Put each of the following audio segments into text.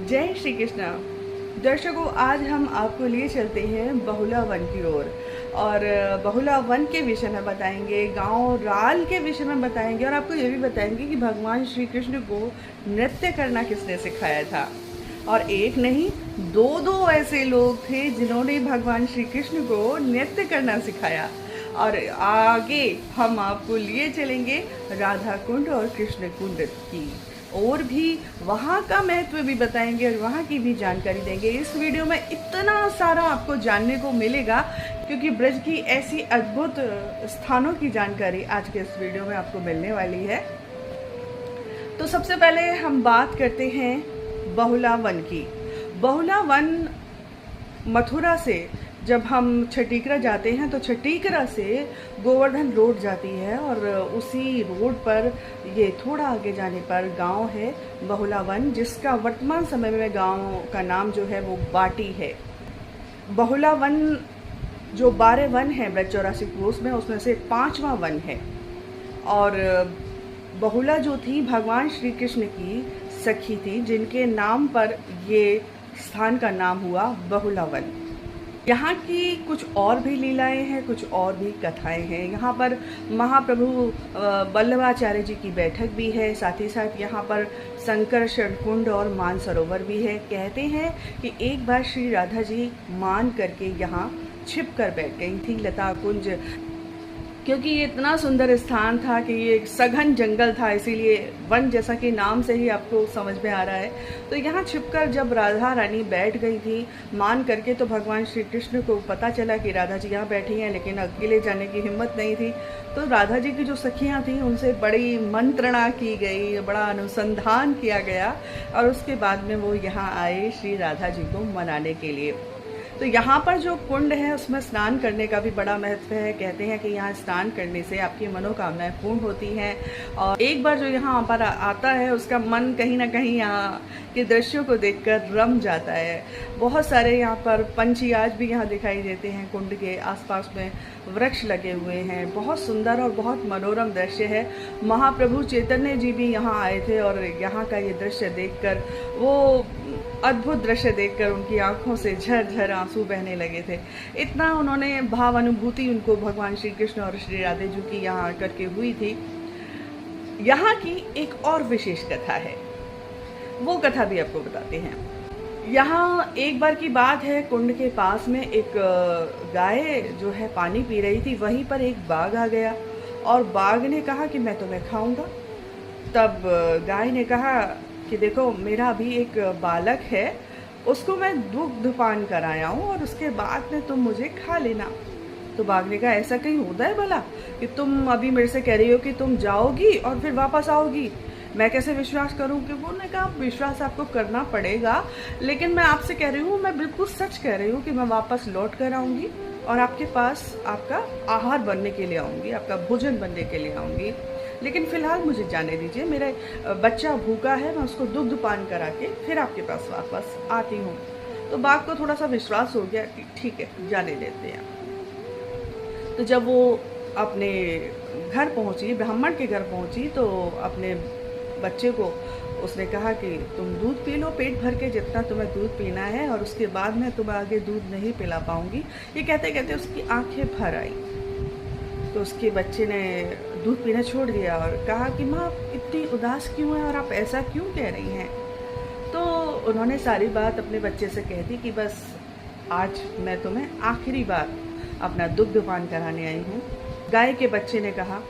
जय श्री कृष्ण। दर्शकों, आज हम आपको लिए चलते हैं बहुला वन की ओर और बहुला वन के विषय में बताएंगे, गांव राल के विषय में बताएंगे और आपको ये भी बताएंगे कि भगवान श्री कृष्ण को नृत्य करना किसने सिखाया था। और एक नहीं, दो ऐसे लोग थे जिन्होंने भगवान श्री कृष्ण को नृत्य करना सिखाया। और आगे हम आपको लिए चलेंगे राधा कुंड और कृष्ण कुंड की और भी वहाँ का महत्व भी बताएंगे और वहाँ की भी जानकारी देंगे। इस वीडियो में इतना सारा आपको जानने को मिलेगा क्योंकि ब्रज की ऐसी अद्भुत स्थानों की जानकारी आज के इस वीडियो में आपको मिलने वाली है। तो सबसे पहले हम बात करते हैं बहुला वन की। बहुला वन मथुरा से जब हम छटीकरा जाते हैं तो छटीकरा से गोवर्धन रोड जाती है और उसी रोड पर ये थोड़ा आगे जाने पर गांव है बहुला वन, जिसका वर्तमान समय में गांव का नाम जो है वो बाटी है। बहुला वन जो 12 वन है ब्रज 84 कोस में, उसमें से 5वां वन है। और बहुला जो थी भगवान श्री कृष्ण की सखी थी, जिनके नाम पर ये स्थान का नाम हुआ बहुला वन। यहाँ की कुछ और भी लीलाएं हैं, कुछ और भी कथाएं हैं। यहाँ पर महाप्रभु वल्लभाचार्य जी की बैठक भी है, साथ ही साथ यहाँ पर संकर्षण कुंड और मानसरोवर भी है। कहते हैं कि एक बार श्री राधा जी मान करके यहाँ छिप कर बैठ गई थी लता कुंज, क्योंकि ये इतना सुंदर स्थान था कि ये एक सघन जंगल था, इसीलिए वन जैसा कि नाम से ही आपको समझ में आ रहा है। तो यहाँ छिपकर जब राधा रानी बैठ गई थी मान करके, तो भगवान श्री कृष्ण को पता चला कि राधा जी यहाँ बैठी हैं, लेकिन अकेले जाने की हिम्मत नहीं थी। तो राधा जी की जो सखियाँ थीं उनसे बड़ी मंत्रणा की गई, बड़ा अनुसंधान किया गया और उसके बाद में वो यहाँ आए श्री राधा जी को मनाने के लिए। तो यहाँ पर जो कुंड है उसमें स्नान करने का भी बड़ा महत्व है। कहते हैं कि यहाँ स्नान करने से आपकी मनोकामनाएं पूर्ण होती हैं और एक बार जो यहाँ पर आता है उसका मन कहीं ना कहीं यहाँ के दृश्यों को देखकर रम जाता है। बहुत सारे यहाँ पर पंछी आज भी यहाँ दिखाई देते हैं। कुंड के आसपास में वृक्ष लगे हुए हैं। बहुत सुंदर और बहुत मनोरम दृश्य है। महाप्रभु चैतन्य जी भी यहाँ आए थे और यहाँ का ये दृश्य देखकर, वो अद्भुत दृश्य देखकर उनकी आंखों से झरझर आंसू बहने लगे थे। इतना उन्होंने भाव अनुभूति उनको भगवान श्री कृष्ण और श्री राधे जी की यहाँ आकर के हुई थी। यहाँ की एक और विशेष कथा है, वो कथा भी आपको बताते हैं। यहाँ एक बार की बात है, कुंड के पास में एक गाय जो है पानी पी रही थी। वहीं पर एक बाघ आ गया और बाघ ने कहा कि मैं तुम्हें खाऊंगा। तब गाय ने कहा कि देखो, मेरा अभी एक बालक है, उसको मैं दुग्ध पान कराया हूँ और उसके बाद में तुम मुझे खा लेना। तो बाघ ने कहा, ऐसा कहीं होता है भला कि तुम अभी मेरे से कह रही हो कि तुम जाओगी और फिर वापस आओगी? मैं कैसे विश्वास करूं? कि उन्होंने कहा, विश्वास आपको करना पड़ेगा, लेकिन मैं आपसे कह रही हूँ, मैं बिल्कुल सच कह रही हूँ कि मैं वापस लौट कर आऊँगी और आपके पास आपका आहार बनने के लिए आऊँगी, आपका भोजन बनने के लिए आऊँगी। लेकिन फिलहाल मुझे जाने दीजिए, मेरा बच्चा भूखा है, मैं उसको दुग्ध पान करा के फिर आपके पास वापस आती हूँ। तो बाघ को थोड़ा सा विश्वास हो गया कि ठीक है, जाने देते हैं। तो जब वो अपने घर पहुँची, ब्राह्मण के घर पहुँची, तो अपने बच्चे को उसने कहा कि तुम दूध पी लो पेट भर के, जितना तुम्हें दूध पीना है, और उसके बाद मैं तुम्हें आगे दूध नहीं पिला पाऊंगी। ये कहते कहते उसकी आंखें भर आई। तो उसके बच्चे ने दूध पीना छोड़ दिया और कहा कि माँ, इतनी उदास क्यों है और आप ऐसा क्यों कह रही हैं? तो उन्होंने सारी बात अपने बच्चे से कह दी कि बस आज मैं तुम्हें आखिरी बार अपना दुग्ध पान कराने आई हूँ। गाय के बच्चे ने कहा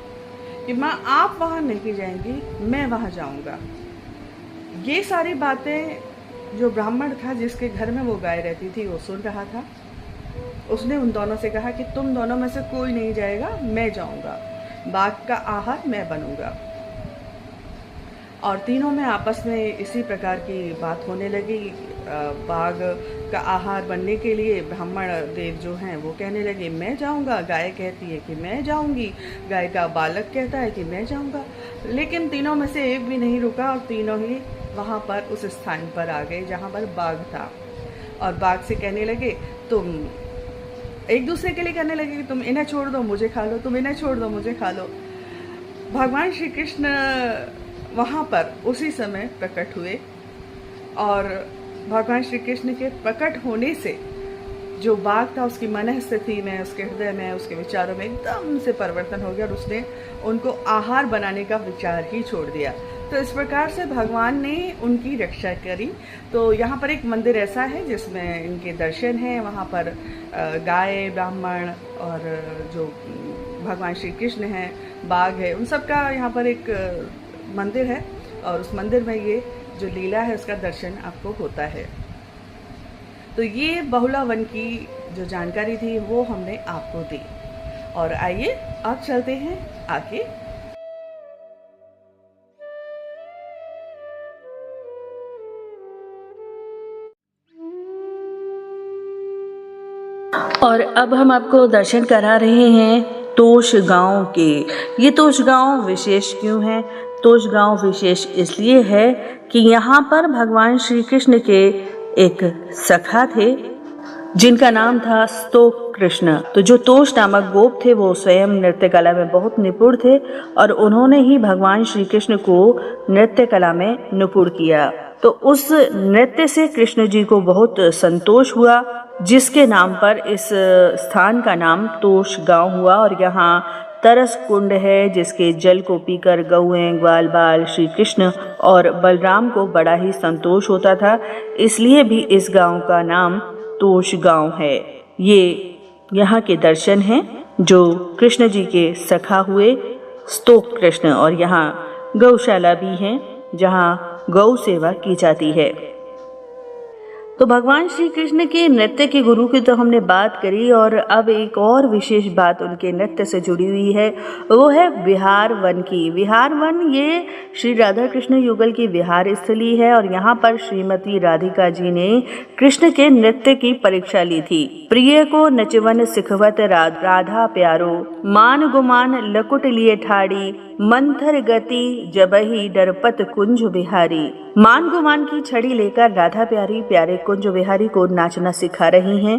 कि माँ, आप वहाँ नहीं जाएंगी, मैं वहाँ जाऊँगा। ये सारी बातें जो ब्राह्मण था जिसके घर में वो गाय रहती थी वो सुन रहा था। उसने उन दोनों से कहा कि तुम दोनों में से कोई नहीं जाएगा, मैं जाऊँगा, बाघ का आहार मैं बनूंगा। और तीनों में आपस में इसी प्रकार की बात होने लगी। बाघ का आहार बनने के लिए ब्राह्मण देव जो हैं वो कहने लगे मैं जाऊंगा, गाय कहती है कि मैं जाऊंगी, गाय का बालक कहता है कि मैं जाऊंगा। लेकिन तीनों में से एक भी नहीं रुका और तीनों ही वहाँ पर उस स्थान पर आ गए जहाँ पर बाघ था। और बाघ से कहने लगे, तुम एक दूसरे के लिए कहने लगे कि तुम इन्हें छोड़ दो मुझे खा लो, तुम इन्हें छोड़ दो मुझे खा लो। भगवान श्री कृष्ण वहाँ पर उसी समय प्रकट हुए और भगवान श्री कृष्ण के प्रकट होने से जो बाघ था उसकी मन स्थिति में, उसके हृदय में, उसके विचारों में एकदम से परिवर्तन हो गया और उसने उनको आहार बनाने का विचार ही छोड़ दिया। तो इस प्रकार से भगवान ने उनकी रक्षा करी। तो यहाँ पर एक मंदिर ऐसा है जिसमें इनके दर्शन हैं। वहाँ पर गाय, ब्राह्मण और जो भगवान श्री कृष्ण हैं, बाघ है, उन सब का यहाँ पर एक मंदिर है और उस मंदिर में ये जो लीला है उसका दर्शन आपको होता है। तो ये बहुला वन की जो जानकारी थी वो हमने आपको दी। और आइए अब चलते हैं आगे। और अब हम आपको दर्शन करा रहे हैं तोश गांव के। ये तोश गांव विशेष क्यों है? तोश गांव विशेष इसलिए है कि यहाँ पर भगवान श्री कृष्ण के एक सखा थे जिनका नाम था स्तोक कृष्ण। तो जो तोश नामक गोप थे वो स्वयं नृत्य कला में बहुत निपुण थे और उन्होंने ही भगवान श्री कृष्ण को नृत्य कला में निपुण किया। तो उस नृत्य से कृष्ण जी को बहुत संतोष हुआ, जिसके नाम पर इस स्थान का नाम तोश गांव हुआ। और यहाँ तरस कुंड है जिसके जल को पीकर गौएं, ग्वाल बाल श्री कृष्ण और बलराम को बड़ा ही संतोष होता था, इसलिए भी इस गांव का नाम तोश गांव है। ये यहाँ के दर्शन हैं जो कृष्ण जी के सखा हुए स्तोक कृष्ण। और यहाँ गौशाला भी है जहाँ गौ सेवा की जाती है। तो भगवान श्री कृष्ण के नृत्य के गुरु की तो हमने बात करी और अब एक और विशेष बात उनके नृत्य से जुड़ी हुई है, वो है विहार वन की। विहार वन ये श्री राधा कृष्ण युगल की विहार स्थली है और यहाँ पर श्रीमती राधिका जी ने कृष्ण के नृत्य की परीक्षा ली थी। प्रिय को नचवन सिखवत राधा प्यारो, मान गुमान लकुट लिए ठाड़ी, मंथर गति जबही डरपत कुंज बिहारी। मान गुमान की छड़ी लेकर राधा प्यारी प्यारे कुंज बिहारी को नाचना सिखा रही हैं।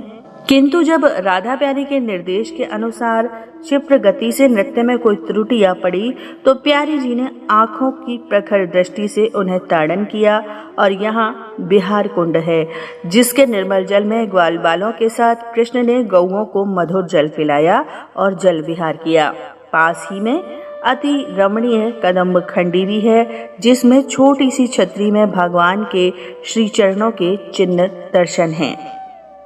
किंतु जब राधा प्यारी के निर्देश के अनुसार क्षिप्र गति से नृत्य में कोई त्रुटि आ पड़ी तो प्यारी जी ने आंखों की प्रखर दृष्टि से उन्हें ताड़न किया। और यहाँ बिहार कुंड है जिसके निर्मल जल में ग्वाल बालों के साथ कृष्ण ने गौओं को मधुर जल पिलाया और जल विहार किया। पास ही में अति रमणीय कदम्ब खंडी भी है जिसमें छोटी सी छतरी में भगवान के श्री चरणों के चिन्ह दर्शन हैं।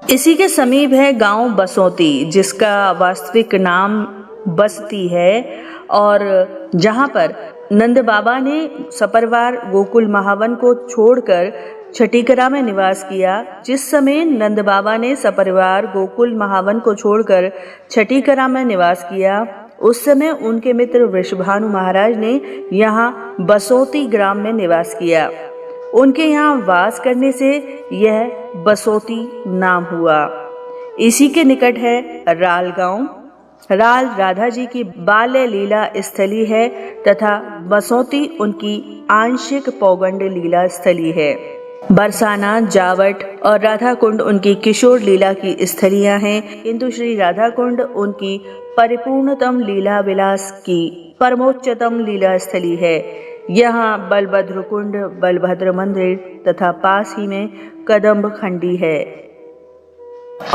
इसी के समीप है गांव बसोती जिसका वास्तविक नाम बस्ती है और जहां पर नंद बाबा ने सपरिवार गोकुल महावन को छोड़कर छठीकरा में निवास किया। जिस समय नंद बाबा ने सपरिवार गोकुल महावन को छोड़कर छठीकरा में निवास किया उस समय उनके मित्र वृषभानु महाराज ने यहाँ बसोती ग्राम में निवास किया। उनके यहाँ वास करने से यह बसोती नाम हुआ। इसी के निकट है राल गांव। राल राधा जी की बाल्य लीला स्थली है तथा बसोती उनकी आंशिक पौगंड लीला स्थली है। बरसाना, जावट और राधा कुंड उनकी किशोर लीला की स्थलियां हैं, किंतु श्री राधा कुंड उनकी परिपूर्णतम लीला विलास की परमोच्चतम लीला स्थली है। यहाँ बलभद्र कुंड, बलभद्र मंदिर तथा पास ही में कदम्ब खंडी है।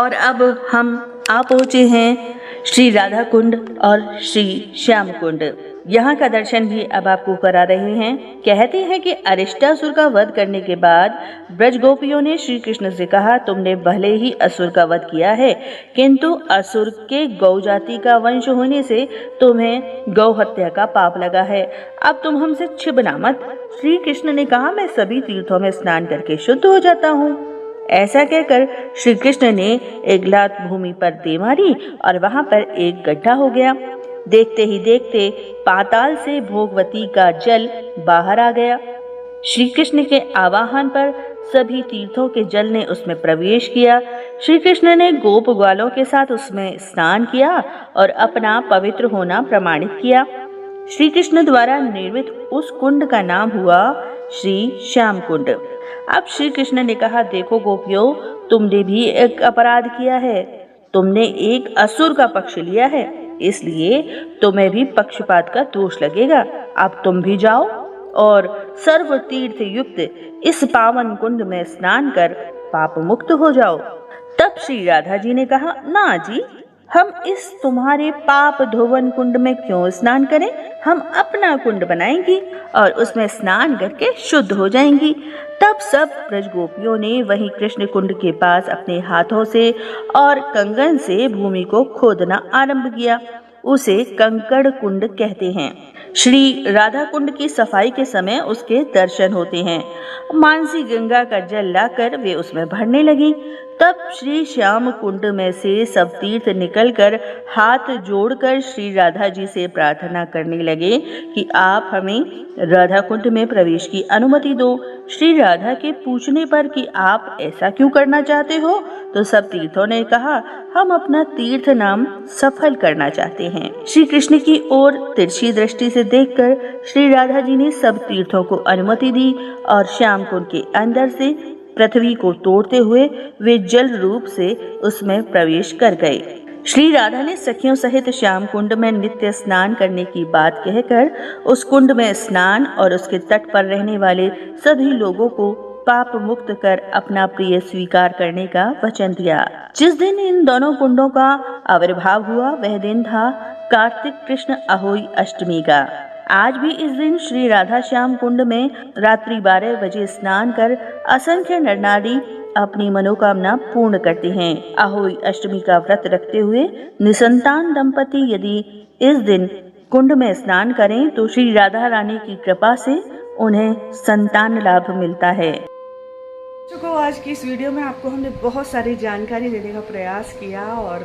और अब हम आ पहुँचे हैं श्री राधा कुंड और श्री श्याम कुंड। यहाँ का दर्शन भी अब आपको करा रहे हैं। कहते हैं कि अरिष्टासुर का वध करने के बाद ब्रज गोपियों ने श्री कृष्ण से कहा, तुमने भले ही असुर का वध किया है किंतु असुर के गौ जाति का वंश होने से तुम्हें गौ हत्या का पाप लगा है। अब तुम हमसे छिपना मत। श्री कृष्ण ने कहा, मैं सभी तीर्थों में स्नान करके शुद्ध हो जाता हूँ। ऐसा कहकर श्री कृष्ण ने एक लात भूमि पर दे मारी और वहां पर एक गड्ढा हो गया। देखते ही देखते पाताल से भोगवती का जल बाहर आ गया। श्री कृष्ण के आवाहन पर सभी तीर्थों के जल ने उसमें प्रवेश किया। श्री कृष्ण ने गोप ग्वालों के साथ उसमें स्नान किया और अपना पवित्र होना प्रमाणित किया। श्री कृष्ण द्वारा निर्मित उस कुंड का नाम हुआ श्री श्याम कुंड। अब श्री कृष्ण ने कहा, देखो गोपियों, तुमने भी एक अपराध किया है। तुमने एक असुर का पक्ष लिया है, इसलिए तुम्हें भी पक्षपात का दोष लगेगा। अब तुम भी जाओ और सर्व तीर्थ युक्त इस पावन कुंड में स्नान कर पाप मुक्त हो जाओ। तब श्री राधा जी ने कहा, ना जी, हम इस तुम्हारे पाप धोवन कुंड में क्यों स्नान करें? हम अपना कुंड बनाएंगी और उसमें स्नान करके शुद्ध हो जाएंगी। तब सब ब्रज गोपियों ने वहीं कृष्ण कुंड के पास अपने हाथों से और कंगन से भूमि को खोदना आरंभ किया। उसे कंकड़ कुंड कहते हैं। श्री राधा कुंड की सफाई के समय उसके दर्शन होते हैं। मानसी गंगा का जल लाकर वे उसमें भरने लगी। तब श्री श्याम कुंड में से सब तीर्थ निकलकर हाथ जोड़कर श्री राधा जी से प्रार्थना करने लगे कि आप हमें राधा कुंड में प्रवेश की अनुमति दो। श्री राधा के पूछने पर कि आप ऐसा क्यों करना चाहते हो, तो सब तीर्थों ने कहा, हम अपना तीर्थ नाम सफल करना चाहते हैं। श्री कृष्ण की ओर तिरछी दृष्टि से देखकर श्री राधा जी ने सब तीर्थों को अनुमति दी और श्याम कुंड के अंदर से पृथ्वी को तोड़ते हुए वे जल रूप से उसमें प्रवेश कर गए। श्री राधा ने सखियों सहित श्याम कुंड में नित्य स्नान करने की बात कहकर उस कुंड में स्नान और उसके तट पर रहने वाले सभी लोगों को पाप मुक्त कर अपना प्रिय स्वीकार करने का वचन दिया। जिस दिन इन दोनों कुंडों का आविर्भाव हुआ वह दिन था कार्तिक कृष्ण अहोई अष्टमी का। आज भी इस दिन श्री राधा श्याम कुंड में रात्रि 12 बजे स्नान कर असंख्य नर नारी अपनी मनोकामना पूर्ण करते हैं। अहोई अष्टमी का व्रत रखते हुए निसंतान दंपति यदि इस दिन कुंड में स्नान करें तो श्री राधा रानी की कृपा से उन्हें संतान लाभ मिलता है। आज की इस वीडियो में आपको हमने बहुत सारी जानकारी देने का प्रयास किया और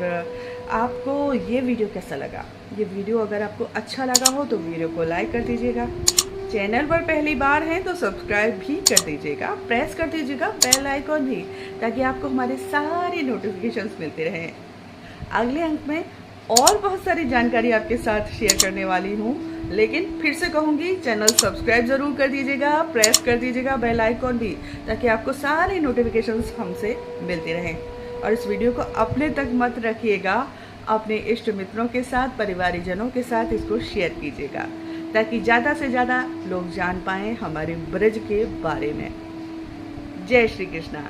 आपको ये वीडियो कैसा लगा? ये वीडियो अगर आपको अच्छा लगा हो तो वीडियो को लाइक कर दीजिएगा। चैनल पर पहली बार हैं तो सब्सक्राइब भी कर दीजिएगा, प्रेस कर दीजिएगा बेल आइकॉन भी, ताकि आपको हमारे सारे नोटिफिकेशंस मिलते रहें। अगले अंक में और बहुत सारी जानकारी आपके साथ शेयर करने वाली हूँ, लेकिन फिर से कहूँगी चैनल सब्सक्राइब ज़रूर कर दीजिएगा, प्रेस कर दीजिएगा बेल आइकॉन भी, ताकि आपको सारे नोटिफिकेशंस हमसे मिलते रहें। और इस वीडियो को अपने तक मत रखिएगा, अपने इष्ट मित्रों के साथ, परिवारीजनों के साथ इसको शेयर कीजिएगा, ताकि ज़्यादा से ज़्यादा लोग जान पाएँ हमारे ब्रज के बारे में। जय श्री कृष्णा।